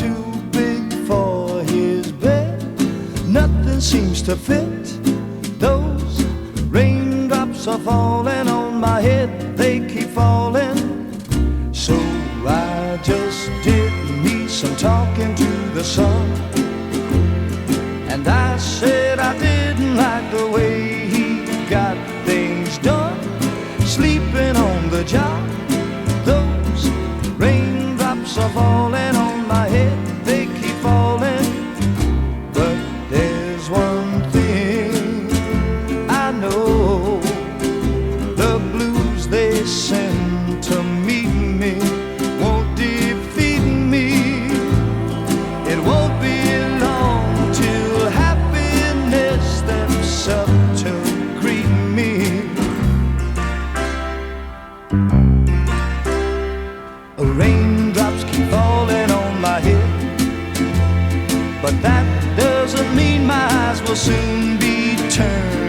too big for his bed. Nothing seems to fit. Those raindrops are falling on my head, they keep falling. So I just did me some talking to the sun, and I said I didn't like the way he got things done, sleeping on the job. Those raindrops are falling on my head, they keep falling. But there's one thing I know, the blues they send to meet me won't defeat me. It won't be long till happiness steps up to greet me. Raindrops keep falling on my head, but that doesn't mean my eyes will soon be turned